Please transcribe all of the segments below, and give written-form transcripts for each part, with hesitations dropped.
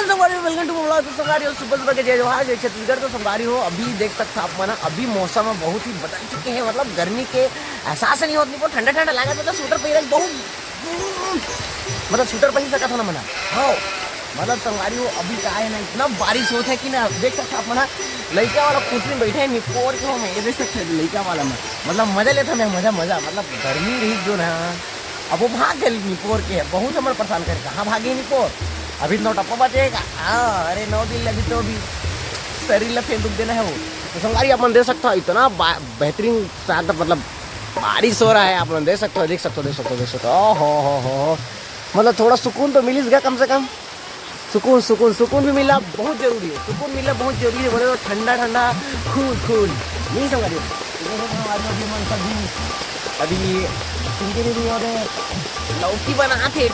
संगवारी welcome to मोला। तो संगवारी हो सुबह सुबह के जय जोहार जय छत्तीसगढ़। तो संगवारी हो अभी देख सकते आप मना अभी मौसम में बहुत ही बदल चुके हैं। मतलब गर्मी के एहसास नहीं होती को ठंडा ठंडा लगा मतलब स्वेटर पहन बहुत मतलब स्वेटर पहन सका था ना मना। हाँ मतलब संगवारी हो अभी क्या है ना इतना बारिश होता है कि ना देख सकते आप मना लड़का वाला कुर्सी में बैठे हैं निपोर के हो मैं ये देख सकते लड़का वाला में मतलब मजा लेता मैं मजा मतलब गर्मी रही जो ना अब वो भाग गए निपोर के बहुत हमारे परेशान करे कहाँ भागे निपोर अभी 9 टप्पा बचेगा। हाँ अरे 9 दिन लगी तो अभी शरीर ला फेंक देना है वो। तो संगवारी अपन देख सकते हो इतना बेहतरीन साथ मतलब बारिश हो रहा है। आप देख सकते हो देख सकते हो हो मतलब थोड़ा सुकून तो मिल गया कम से कम। सुकून भी मिला बहुत जरूरी है। सुकून मिला बहुत जरूरी है बोले तो ठंडा ठंडा खूल नहीं संगवारी अभी लौकी बनाते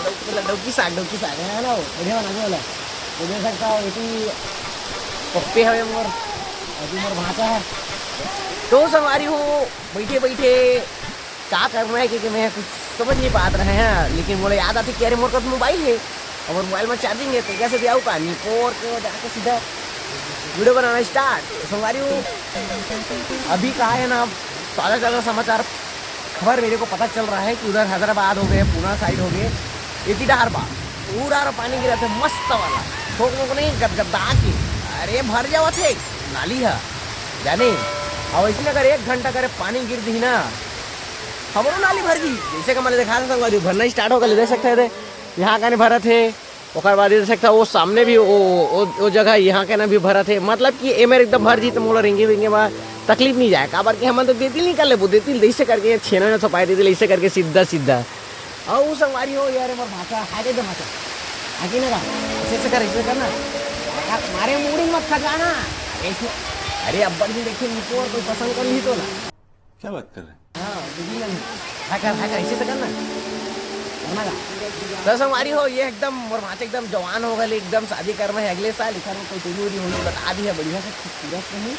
लौकी साग है ना बढ़िया बनाने वाला तो देख सकता हो ये पप्पे है मोर अभी मोर भाषा है। तो संगवारी हो बैठे क्या करना है क्योंकि मैं कुछ समझ नहीं पा रहे हैं लेकिन बोले याद आती कि अरे मोर का तो मोबाइल है और मोबाइल में चार्जिंग है तो कैसे भी आऊँ का निपोर के जाके सीधा वीडियो बनाना स्टार्ट। संगवारी हो अभी कहा है ना ताज़ा समाचार खबर मेरे को पता चल रहा है कि उधर हैदराबाद हो गए पूना साइड हो गए इतनी डहार पूरा पानी गिरा थे मस्त वाला ठोक को नहीं गदगदा के अरे भर जाओ थे नाली है जाने और इसमें अगर 1 घंटा करे पानी गिर दी ना हमारो नाली भर गई जैसे कि मैंने देखा था संगवारी भरना स्टार्ट होगा देख सकते थे यहाँ का नहीं भरा थे और बाद देख सकता वो सामने भी वो जगह यहाँ के ना भी भरा थे मतलब कि ए मेरे एकदम भर जी तो मोला रेंगे बाद तकलीफ नहीं जाए काबर कि हम तो देती नहीं कर ले वो देती ऐसे करके छेना ना छपाई देती ऐसे करके सीधा और वो संगवारी हो यार मोर भाषा आगे दे भाषा आगे ना ऐसे कर ऐसे करना मारे मूड़ी मत खजाना ऐसे अरे अब बड़ी देखिए निको और कोई पसंद कर ली तो ना क्या बात कर रहे हैं। हाँ बुझी ना ऐसे से करना तो संगवारी हो ये एकदम मोर भाषा एकदम जवान हो गए एकदम शादी करना है अगले साल लिखा कोई जरूरी होगी बता दी है बढ़िया से खूबसूरत नहीं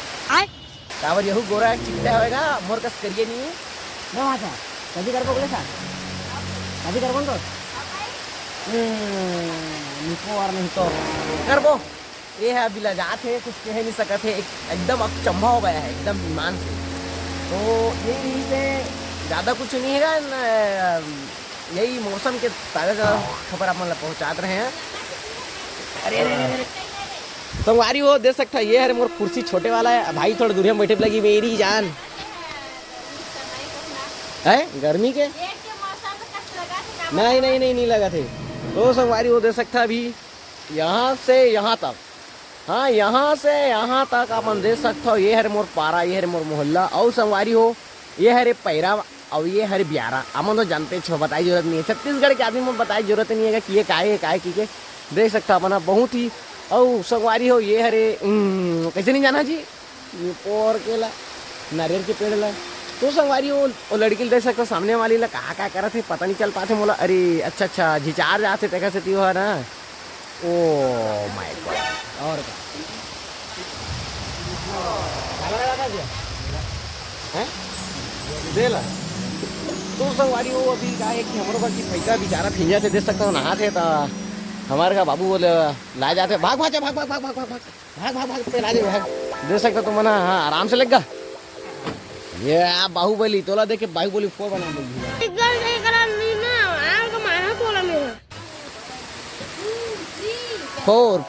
काबर यहू गोरा चिट्टा होएगा मोर कस करिए नहीं ना भाषा शादी कर बोले साथ शादी कर बन तो निको और नहीं तो कर बो ये है अभी लजात है कुछ कह नहीं सकते एकदम अचंभा हो गया है एकदम ईमान से। तो यही से ज़्यादा कुछ नहीं है यही मौसम के ताज़ा खबर आप मतलब पहुँचा रहे हैं। अरे संगवारी हो देख सकता है ये है मोर कुर्सी छोटे वाला है भाई थोड़ा दूर में बैठे लगी मेरी जान है गर्मी के नहीं लगा थे। तो संगवारी हो देख सकता अभी यहाँ से यहाँ तक हाँ यहाँ से यहाँ तक आप देख सकते हो ये है मोर पारा ये है मोर मोहल्ला और संगवारी हो ये है पैरा और ये है ब्यारा अमन तो जानते छो बताई जरूरत नहीं है छत्तीसगढ़ के आदमी में बताई जरूरत नहीं है कि ये काय की के देख सकता अपना बहुत ही और संगवारी हो ये हरे कैसे नहीं जाना जी ये पोर के ला नारियल के पेड़ ला। तो संगवारी हो लड़की देख सकते सामने वाली ला कहा करा थे पता नहीं चल पाते मोला अरे अच्छा झिचार जाते तक से है ना ओ माय गॉड और क्या दे ला। तो संगवारी हो अभी क्या है कि हमारे घर की पैसा बेचारा फिंजा से देख सकता हूँ नहा थे तो हमारे का बाबू बोले ला जाते भाग पे ला भाग दे सकता तो मना हाँ आराम से लगेगा ये बाहुबली तोला देखे बाहुबली 4 बना फोर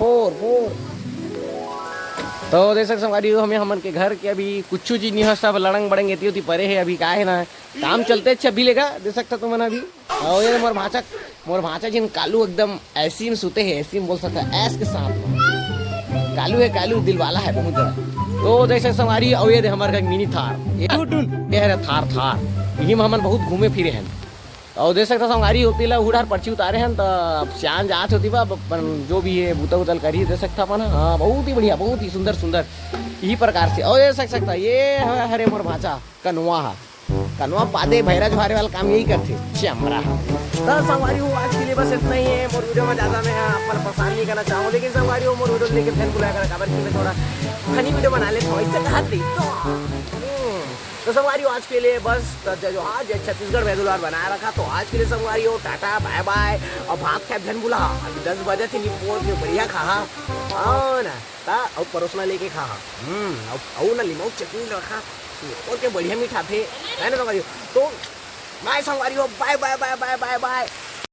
तो देख सकते संगवारी हमें हमन के घर के अभी कुछ चीज नहीं है सब लड़ंग बड़ंग एती होती परे है अभी का है ना काम चलते अच्छे अभी लेगा देख सकता तुम अभी और ये मोर भाषा जिन कालू एकदम ऐसी में सूते है ऐसी में बोल सकता है ऐस के साथ कालू दिल वाला है बहुत ज़्यादा। तो देख सकते संगवारी और ये हमारे घर मिनी थार ये है थार यही में हमन बहुत घूमे फिरे हैं और देख सकता संगवारी होती ला उड़ार पर्ची उतारे हैं तो श्यान जात होती बा जो भी है बूता उतल करी दे सकता अपन हाँ बहुत ही बढ़िया बहुत ही सुंदर यही प्रकार से और देख सकता ये हरे मोर भाषा कनवा पादे भैरा जुहारे वाला काम यही करते चमरा। तो संगवारी हो आज के लिए बस इतना ही है मोर वीडियो में ज़्यादा मैं अपन परेशान नहीं करना चाहूँ लेकिन संगवारी हो मोर वीडियो लेके फैन बुलाया कर खबर की मैं थोड़ा फनी वीडियो बना ले थोड़ा इससे कहा तो संगवारी आज के लिए बस जो आज छत्तीसगढ़ वेदुलार बनाया रखा, तो आज के लिए संगवारी टाटा बाय बाय। और भात खाए धन बुला, अभी 10 बजे थी निपोर के बढ़िया खा हाँ ना ता और परोसना लेके खा और ना लिमो चटनी रखा और के बढ़िया मीठा थे है ना संगवारी। तो बाय संगवारी, bye bye bye bye bye bye.